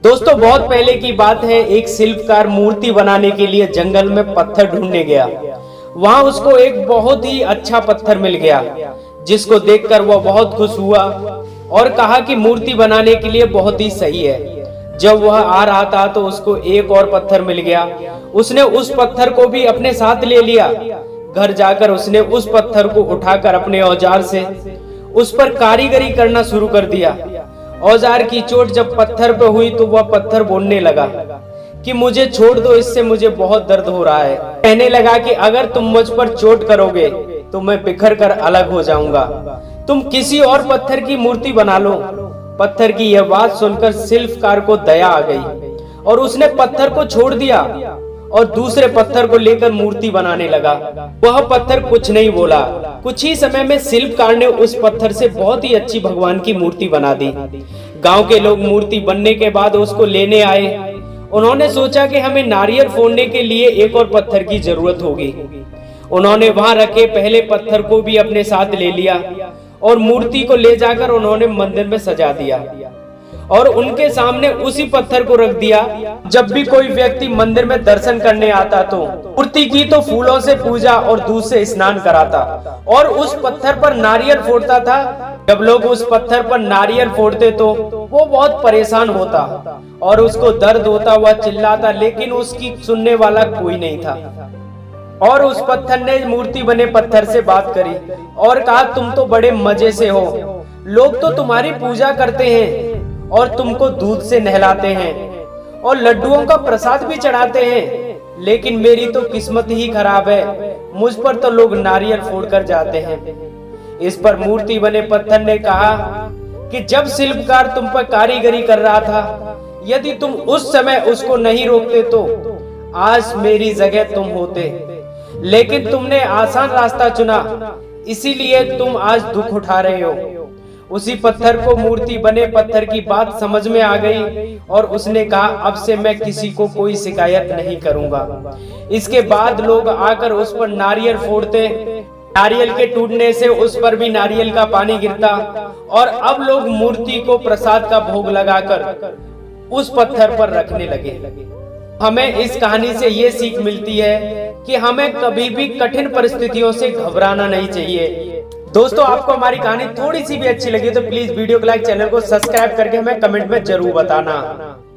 दोस्तों बहुत पहले की बात है। एक शिल्पकार मूर्ति बनाने के लिए जंगल में पत्थर ढूंढने गया। वहां उसको एक बहुत ही अच्छा पत्थर मिल गया, जिसको देखकर वह बहुत खुश हुआ और कहा कि मूर्ति बनाने के लिए बहुत ही सही है। जब वह आ रहा था तो उसको एक और पत्थर मिल गया। उसने उस पत्थर को भी अपने साथ ले लिया। घर जाकर उसने उस पत्थर को उठाकर अपने औजार से उस पर कारीगरी करना शुरू कर दिया। औजार की चोट जब पत्थर पे हुई तो वह पत्थर बोलने लगा कि मुझे छोड़ दो, इससे मुझे बहुत दर्द हो रहा है। कहने लगा कि अगर तुम मुझ पर चोट करोगे तो मैं बिखर कर अलग हो जाऊंगा। तुम किसी और पत्थर की मूर्ति बना लो। पत्थर की यह बात सुनकर शिल्पकार को दया आ गई और उसने पत्थर को छोड़ दिया और दूसरे पत्थर को लेकर मूर्ति बनाने लगा। वह पत्थर कुछ नहीं बोला। कुछ ही समय में शिल्पकार ने उस पत्थर से बहुत ही अच्छी भगवान की मूर्ति बना दी। गांव के लोग मूर्ति बनने के बाद उसको लेने आए। उन्होंने सोचा कि हमें नारियल फोड़ने के लिए एक और पत्थर की जरूरत होगी। उन्होंने वहां रखे पहले पत्थर को भी अपने साथ ले लिया और मूर्ति को ले जाकर उन्होंने मंदिर में सजा दिया और उनके सामने उसी पत्थर को रख दिया। जब भी कोई व्यक्ति मंदिर में दर्शन करने आता तो मूर्ति की तो फूलों से पूजा और दूध से स्नान कराता और उस पत्थर पर नारियल फोड़ता था। जब लोग उस पत्थर पर नारियल फोड़ते तो वो बहुत परेशान होता और उसको दर्द होता, वह चिल्लाता, लेकिन उसकी सुनने वाला कोई नहीं था। और उस पत्थर ने मूर्ति बने पत्थर से बात करी और कहा, तुम तो बड़े मजे से हो, लोग तो तुम्हारी पूजा करते हैं और तुमको दूध से नहलाते हैं और लड्डुओं का प्रसाद भी चढ़ाते हैं, लेकिन मेरी तो किस्मत ही खराब है, मुझ पर तो लोग नारियल फोड़कर जाते हैं। इस पर मूर्ति बने पत्थर ने कहा कि जब शिल्पकार तुम पर कारीगरी कर रहा था, यदि तुम उस समय उसको नहीं रोकते तो आज मेरी जगह तुम होते, लेकिन तुमने आसान रास्ता चुना, इसीलिए तुम आज दुख उठा रहे हो। उसी पत्थर को मूर्ति बने पत्थर की बात समझ में आ गई और उसने कहा, अब से मैं किसी को कोई शिकायत नहीं करूंगा। इसके बाद लोग आकर उस पर नारियल फोड़ते, नारियल के टूटने से उस पर भी नारियल का पानी गिरता और अब लोग मूर्ति को प्रसाद का भोग लगाकर उस पत्थर पर रखने लगे। हमें इस कहानी से ये सीख मिलती है कि हमें कभी भी कठिन परिस्थितियों से घबराना नहीं चाहिए। दोस्तों आपको हमारी कहानी थोड़ी सी भी अच्छी लगी तो प्लीज वीडियो को लाइक, चैनल को सब्सक्राइब करके हमें कमेंट में जरूर बताना।